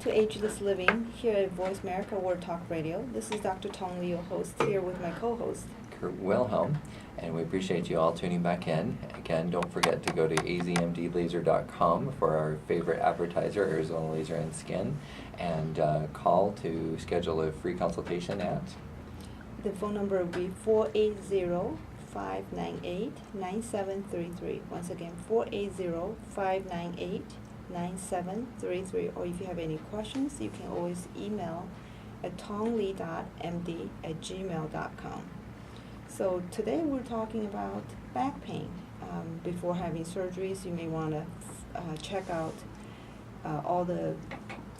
to Ageless Living here at Voice America World Talk Radio. This is Dr. Tong Li, your host, here with my co-host, Kurt Wilhelm, and we appreciate you all tuning back in. Again, don't forget to go to azmdlaser.com for our favorite advertiser, Arizona Laser and Skin, and call to schedule a free consultation at. The phone number will be 480-598-9733. Once again, 480-598-9733. Or if you have any questions, you can always email at tongli.md@gmail.com. So today we're talking about back pain. Before having surgeries, you may want to check out all the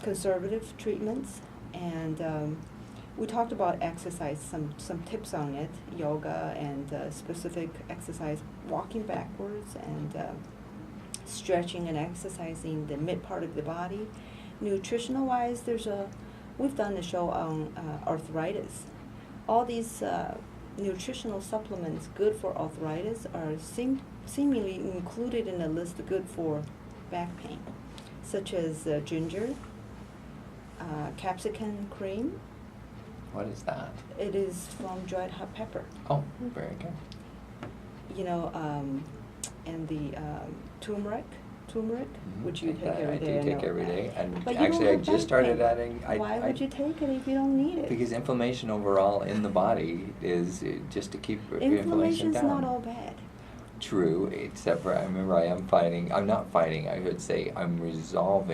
conservative treatments, and we talked about exercise, some tips on it, yoga and specific exercise, walking backwards and stretching and exercising the mid part of the body. Nutritional wise, we've done a show on arthritis. All these nutritional supplements good for arthritis are seemingly included in a list good for back pain, such as ginger, capsicum cream. What is that? It is from dried hot pepper. Oh, very good. You know, and the turmeric, which you take every day. I do take every day, and But you actually I don't have just back started pain. adding. Why would you take it if you don't need it? Because inflammation overall in the body is just to keep inflammation Inflammation's down. not all bad. True, except for I remember I'm not fighting, I would say have resolved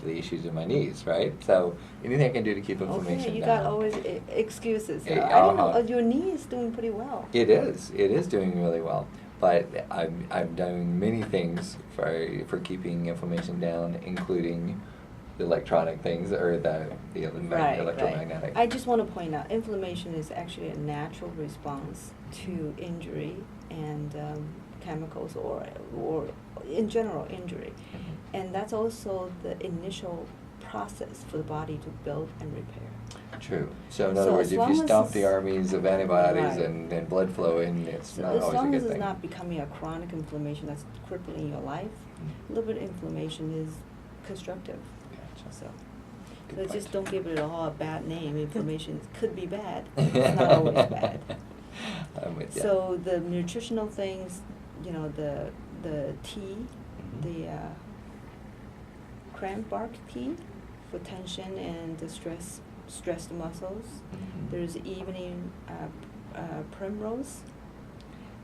the issues in my knees, right? So anything I can do to keep inflammation Okay, you down. got always excuses. Eh, I don't know, uh-huh. your knee is doing pretty well. It is doing really well. But I'm doing many things for keeping inflammation down, including the electronic things or the electromagnetic. I just want to point out, inflammation is actually a natural response to injury and chemicals or in general injury. Mhm. And that's also the initial process for the body to build and repair. True. So in So other words, as if long you as stop it's- the armies of antibodies Right. and blood flow in, it's So not as always a long good as it's thing. not becoming a chronic inflammation that's crippling your life, a little bit of inflammation is constructive. Gotcha. So Good just point. don't give it all a bad name. Inflammation could be bad. It's not always bad. I'm with you. So the nutritional things, the tea, Mhm. the cranberry tea for tension and the stressed muscles. Mhm. There's evening primrose,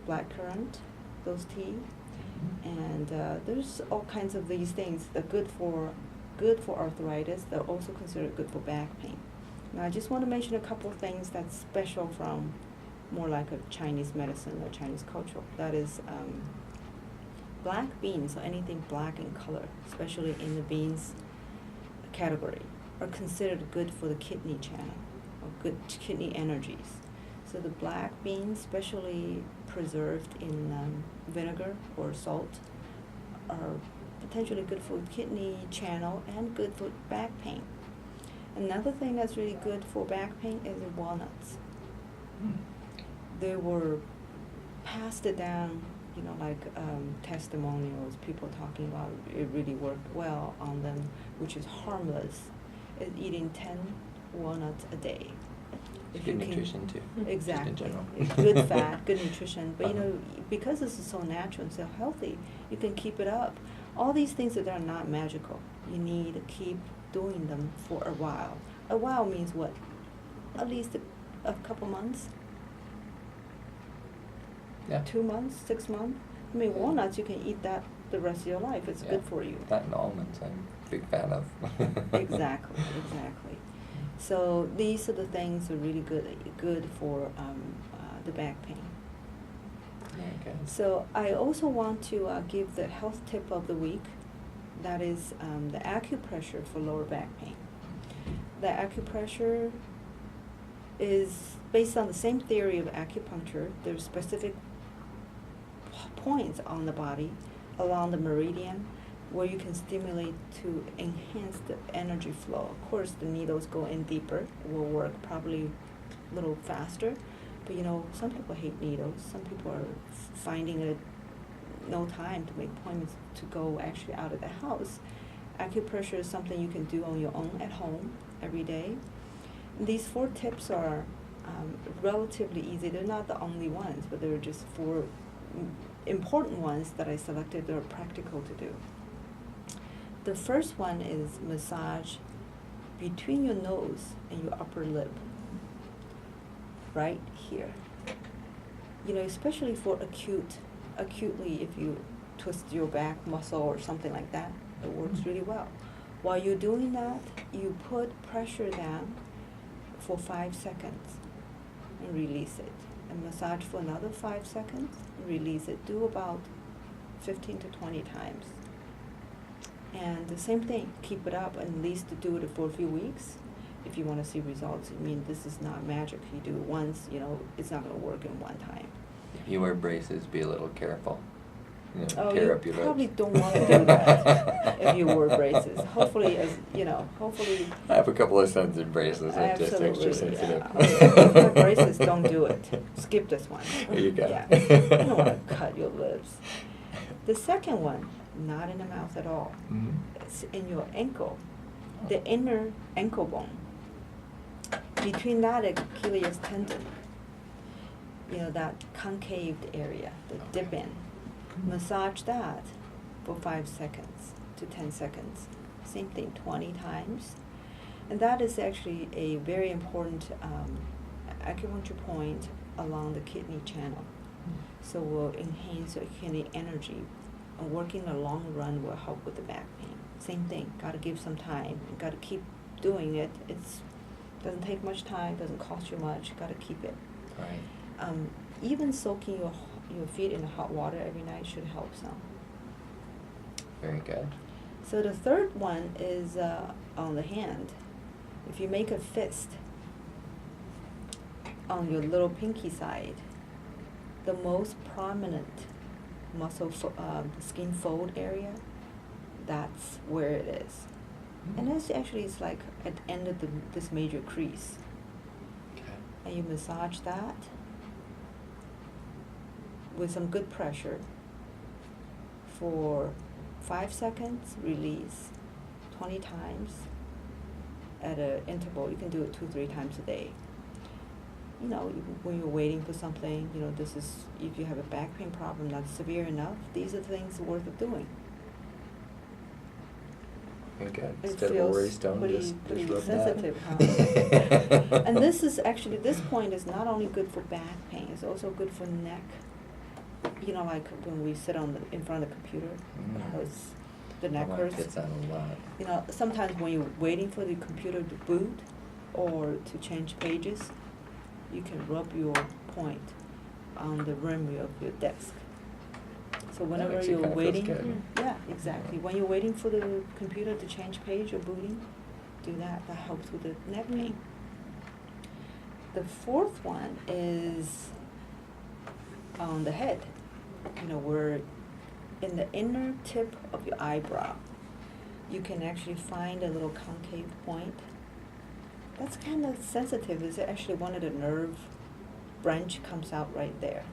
blackcurrant, those tea, Mhm. and there's all kinds of these things that are good for arthritis. They're also considered good for back pain. Now I just want to mention a couple of things that's special from more like a Chinese medicine or Chinese culture. That is black beans or anything black in color, especially in the beans category, are considered good for the kidney channel or good kidney energies. So the black beans, especially preserved in vinegar or salt, are potentially good for kidney channel and good for back pain. Another thing that's really good for back pain is the walnuts. Mm. They were passed it down, like testimonials, people talking about it really worked well on them, which is harmless, is eating 10 walnuts a day. It's If good you can- nutrition too. Exactly. Just in general. Good fat, good nutrition. But Uh-huh. because this is so natural and so healthy, you can keep it up. All these things that are not magical, you need to keep doing them for a while. A while means what? At least a couple months? Yeah. 2 months, 6 months? I mean, walnuts, you can eat that the rest of your life. It's Yeah. good for you. That and almonds, I'm a big fan of. Exactly. So these are the things that are really good for the back pain. Very good. So I also want to give the health tip of the week. That is the acupressure for lower back pain. The acupressure is based on the same theory of acupuncture. There's specific points on the body along the meridian where you can stimulate to enhance the energy flow. Of course, the needles go in deeper. It will work probably a little faster. But some people hate needles. Some people are finding it no time to make appointments to go actually out of the house. Acupressure is something you can do on your own at home every day. These 4 tips are relatively easy. They're not the only ones, but they're just 4 important ones that I selected that are practical to do. The first one is massage between your nose and your upper lip, right here. You know, especially for acutely, if you twist your back muscle or something like that, it works really well. While you're doing that, you put pressure down for 5 seconds and release it. And massage for another 5 seconds and release it. Do about 15 to 20 times. And the same thing, keep it up, at least do it for a few weeks if you want to see results. I mean, this is not magic. You do it once, you know, it's not going to work in one time. If you wear braces, be a little careful. You know, Oh, tear you up your probably lips. don't want to do that if you wear braces. Hopefully, hopefully. I have a couple of sons in braces. I'm just extra Absolutely, sensitive. yeah. If you wear braces, don't do it. Skip this one. There you go. Yeah. You don't want to cut your lips. The second one, not in the mouth at all. Mhm. It's in your ankle, the inner ankle bone. Between that Achilles tendon, you know, that concaved area, the dip in. Massage that for 5 seconds to 10 seconds. Same thing, 20 times. And that is actually a very important acupuncture point along the kidney channel. So will enhance your kidney energy. And working the long run will help with the back pain. Same thing, gotta give some time. You gotta keep doing it. It's doesn't take much time, doesn't cost you much, gotta keep it. Right. Even soaking your feet in hot water every night should help some. Very good. So the third one is on the hand. If you make a fist on your little pinky side, the most prominent muscle, skin fold area, that's where it is. And that's actually, it's like at the end of this major crease. Okay. And you massage that with some good pressure for 5 seconds, release 20 times at an interval. You can do it 2-3 times a day. You know, when you're waiting for something, you know, this is, if you have a back pain problem that's severe enough, these are things worth of doing. Very good. It Instead of a feels worry stone, pretty just rub sensitive, that. huh? And this is actually, this point is not only good for back pain, it's also good for neck. You know, like when we sit in front of the computer, it hurts, the neck My hurts. wife gets that a lot. You know, sometimes when you're waiting for the computer to boot or to change pages, you can rub your point on the rim of your desk. So whenever makes you you're kinda feels waiting, good. yeah, exactly. When you're waiting for the computer to change page or booting, do that. That helps with the neck pain. The fourth one is on the head. You know, we're in the inner tip of your eyebrow. You can actually find a little concave point. That's kind of sensitive. It's actually one of the nerve branch comes out right there.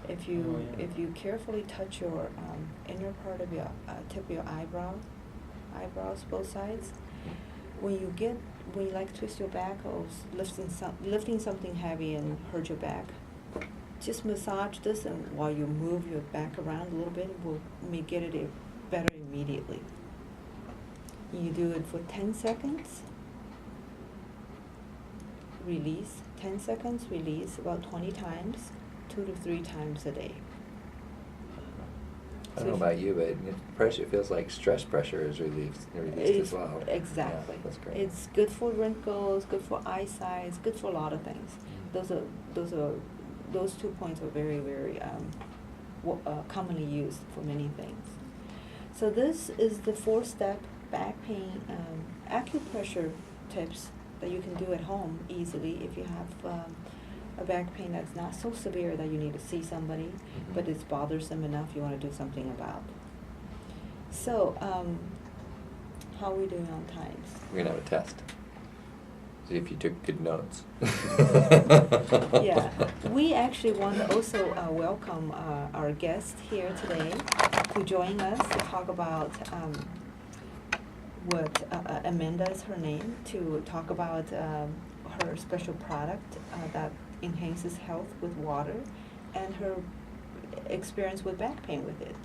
If you if you carefully touch your inner part of your tip of your eyebrows both sides, when you like twist your back or lifting something heavy and hurt your back, just massage this, and while you move your back around a little bit, will get it better immediately. You do it for 10 seconds, release, 10 seconds, release, about 20 times, 2 to 3 times a day. I don't know about you, but pressure, it feels like stress pressure is released as well. Exactly. Yeah, that's great. It's good for wrinkles, good for eyesight, it's good for a lot of things. Those 2 points are very, very commonly used for many things. So this is the 4-step back pain acupressure tips that you can do at home easily if you have a back pain that's not so severe that you need to see somebody, but it's bothersome enough you want to do something about. So, how are we doing on times? We're gonna have a test. See if you took good notes. Yeah, we actually want to also welcome our guest here today. to join us to talk about what Amanda is her name, to talk about her special product that enhances health with water and her experience with back pain with it.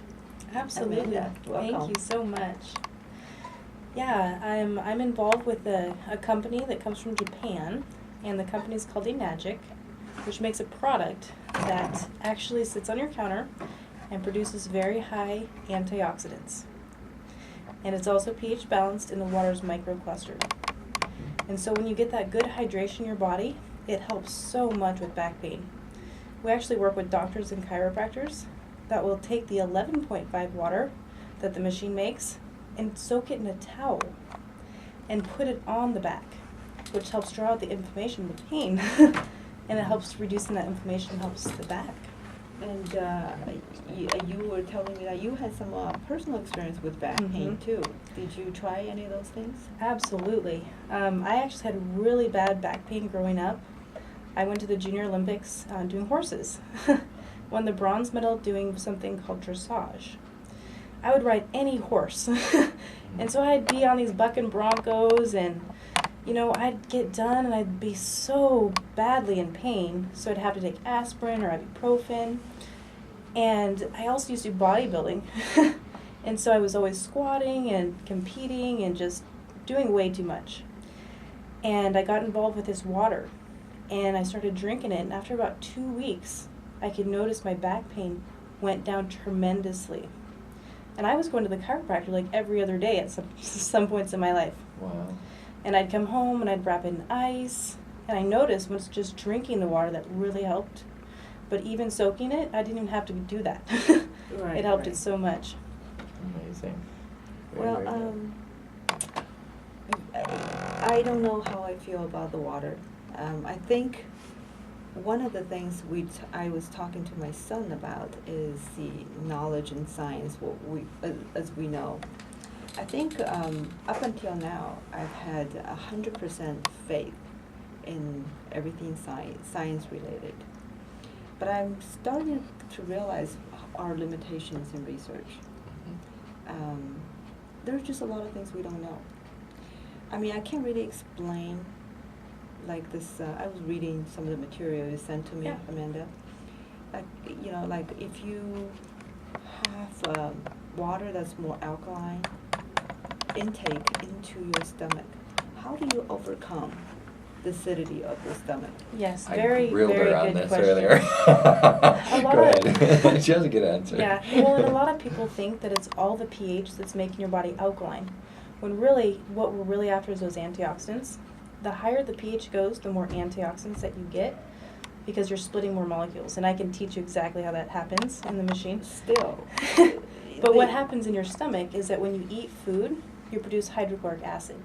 Absolutely. Amanda, welcome. Thank you so much. Yeah, I'm involved with a company that comes from Japan, and the company is called Enagic, which makes a product that actually sits on your counter and produces very high antioxidants. And it's also pH balanced in the water's microcluster. And so when you get that good hydration in your body, it helps so much with back pain. We actually work with doctors and chiropractors that will take the 11.5 water that the machine makes and soak it in a towel and put it on the back, which helps draw out the inflammation, the pain, and it helps reducing that inflammation, helps the back. And you were telling me that you had some personal experience with back pain Mhm. too. Did you try any of those things? Absolutely. I actually had really bad back pain growing up. I went to the Junior Olympics doing horses. Won the bronze medal doing something called dressage. I would ride any horse. And so I'd be on these bucking broncos and, I'd get done and I'd be so badly in pain. So I'd have to take aspirin or ibuprofen. And I also used to do bodybuilding. And so I was always squatting and competing and just doing way too much. And I got involved with this water. And I started drinking it. And after about 2 weeks, I could notice my back pain went down tremendously. And I was going to the chiropractor like every other day at some points in my life. Wow. And I'd come home and I'd wrap it in ice. And I noticed once just drinking the water that really helped. But even soaking it, I didn't even have to do that. Right, It helped right. it so much. Amazing. Very, Well, very good. I don't know how I feel about the water. I think one of the things I was talking to my son about is the knowledge and science, what we, as we know. I think up until now, I've had 100% faith in everything science related. But I'm starting to realize our limitations in research. There's just a lot of things we don't know. I mean, I can't really explain, like this, I was reading some of the material you sent to me, Yeah. Amanda. Like, like if you have water that's more alkaline intake into your stomach, how do you overcome the acidity of the stomach? Yes, I very, grilled very her on good this question. earlier. lot Go of- ahead. She has a good answer. Yeah, well, and a lot of people think that it's all the pH that's making your body alkaline, when really what we're really after is those antioxidants. The higher the pH goes, the more antioxidants that you get, because you're splitting more molecules. And I can teach you exactly how that happens in the machine. Still. But what happens in your stomach is that when you eat food, you produce hydrochloric acid.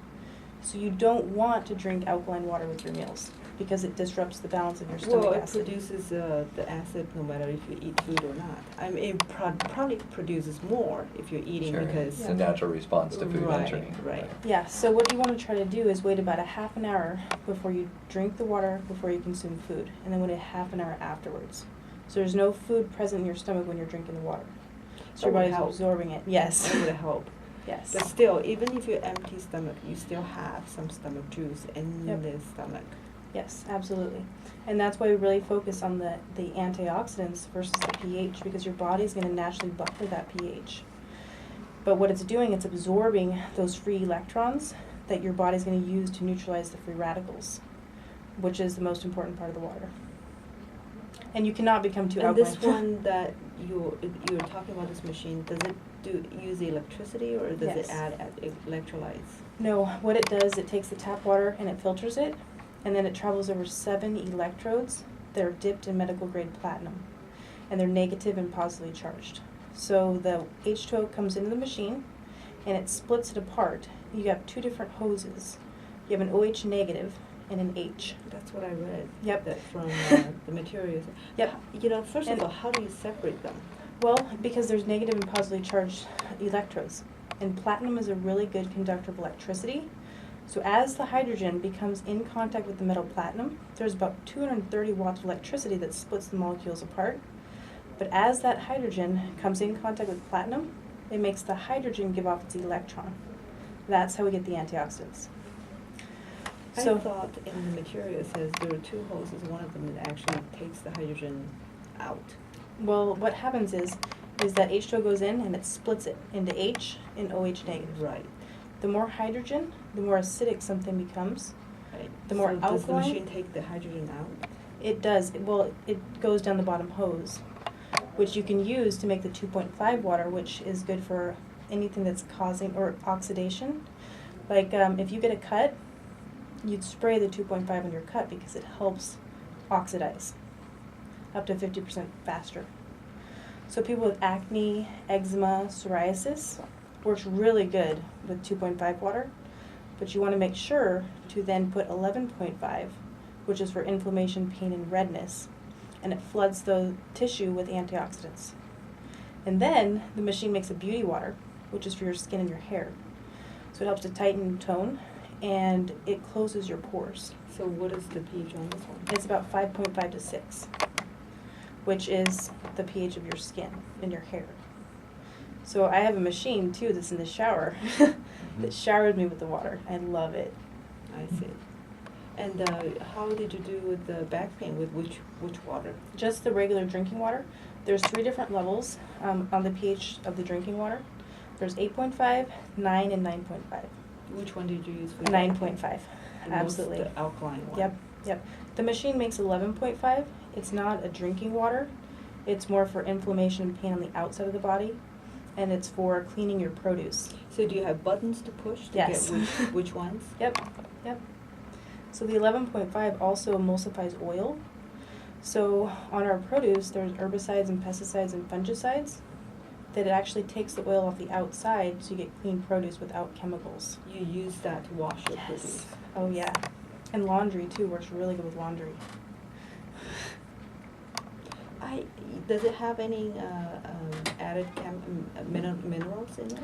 So you don't want to drink alkaline water with your meals because it disrupts the balance of your stomach Well, it acid. produces the acid no matter if you eat food or not. I mean, it probably produces more if you're eating Sure. because. It's a natural response to food Right, entering. right. Yeah, so what you want to try to do is wait about a half an hour before you drink the water, before you consume food, and then wait a half an hour afterwards. So there's no food present in your stomach when you're drinking the water. So your That would body's help. absorbing it. Yes. That would help. Yes. But still, even if you're empty stomach, you still have some stomach juice in Yep. the stomach. Yes, absolutely. And that's why we really focus on the antioxidants versus the pH, because your body's going to naturally buffer that pH. But what it's doing, it's absorbing those free electrons that your body's going to use to neutralize the free radicals, which is the most important part of the water. And you cannot become too And alkaline. this one that you're talking about, this machine, does it use electricity or does Yes. it add electrolytes? No, what it does, it takes the tap water and it filters it, and then it travels over 7 electrodes that are dipped in medical grade platinum, and they're negative and positively charged. So the H2O comes into the machine, and it splits it apart. You have 2 different hoses. You have an OH negative and an H. That's what I read. Yep. That from the materials. Yep. First And- of all, how do you separate them? Well, because there's negative and positively charged electrodes. And platinum is a really good conductor of electricity. So as the hydrogen becomes in contact with the metal platinum, there's about 230 watts of electricity that splits the molecules apart. But as that hydrogen comes in contact with platinum, it makes the hydrogen give off its electron. That's how we get the antioxidants. I So, thought in the material it says there are two hoses, one of them that actually takes the hydrogen out. well, what happens is that H2O goes in and it splits it into H and OH negative. Right. The more hydrogen, the more acidic something becomes. Right. The more So does the alkaline- machine take the hydrogen out? It does. Well, it goes down the bottom hose, which you can use to make the 2.5 water, which is good for anything that's causing or oxidation. Like if you get a cut, you'd spray the 2.5 on your cut because it helps oxidize up to 50% faster. So people with acne, eczema, psoriasis works really good with 2.5 water, but you want to make sure to then put 11.5, which is for inflammation, pain, and redness, and it floods the tissue with antioxidants. And then the machine makes a beauty water, which is for your skin and your hair. So it helps to tighten and tone, and it closes your pores. So what is the pH on this one? It's about 5.5 to 6, which is the pH of your skin and your hair. So I have a machine too that's in the shower that showers me with the water. I love it. I see. And how did you do with the back pain? With which water? Just the regular drinking water. There's 3 different levels on the pH of the drinking water. There's 8.5, 9, and 9.5. Which one did you use for the back pain? 9.5, The absolutely. most alkaline one. Yep. The machine makes 11.5. It's not a drinking water. It's more for inflammation and pain on the outside of the body, and it's for cleaning your produce. So do you have buttons to push to Yes. get which ones? Yep. So the 11.5 also emulsifies oil. So on our produce, there's herbicides and pesticides and fungicides that it actually takes the oil off the outside so you get clean produce without chemicals. You use that to wash your produce. Oh yeah. And laundry too works really good with laundry. Does it have any added minerals in it?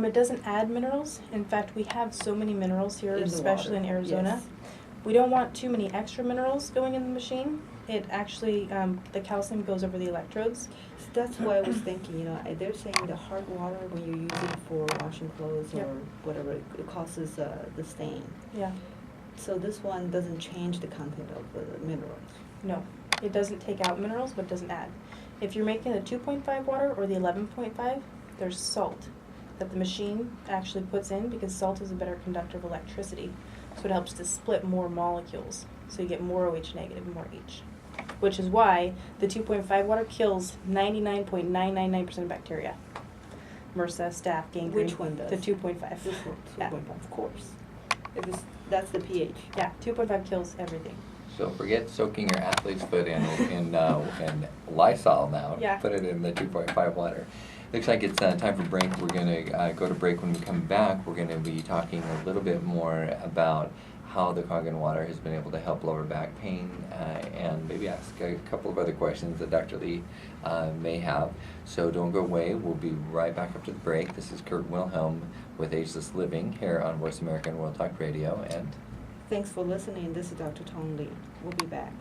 It doesn't add minerals. In fact, we have so many minerals here, In the especially water, in Arizona. yes. We don't want too many extra minerals going in the machine. It actually, the calcium goes over the electrodes. So that's why I was thinking, they're saying the hard water, when you use it for washing clothes Yep. or whatever, it causes the stain. Yeah. So this one doesn't change the content of the minerals. No, it doesn't take out minerals, but it doesn't add. If you're making the 2.5 water or the 11.5, there's salt that the machine actually puts in because salt is a better conductor of electricity. So it helps to split more molecules. So you get more OH negative and more H. Which is why the 2.5 water kills 99.999% of bacteria. MRSA, staph, gangrene. Which one does? The 2.5. This one, Yeah. 2.5, of course. That's the pH. Yeah, 2.5 kills everything. So forget soaking your athlete's foot in Lysol now. Yeah. Put it in the 2.5 water. Looks like it's time for break. We're going to go to break. When we come back, we're going to be talking a little bit more about how the Kangen water has been able to help lower back pain and maybe ask a couple of other questions that Dr. Lee may have. So don't go away. We'll be right back after the break. This is Kurt Wilhelm with Ageless Living here on Voice America World Talk Radio. And Thanks for listening. This is Dr. Tong Lee. We'll be back.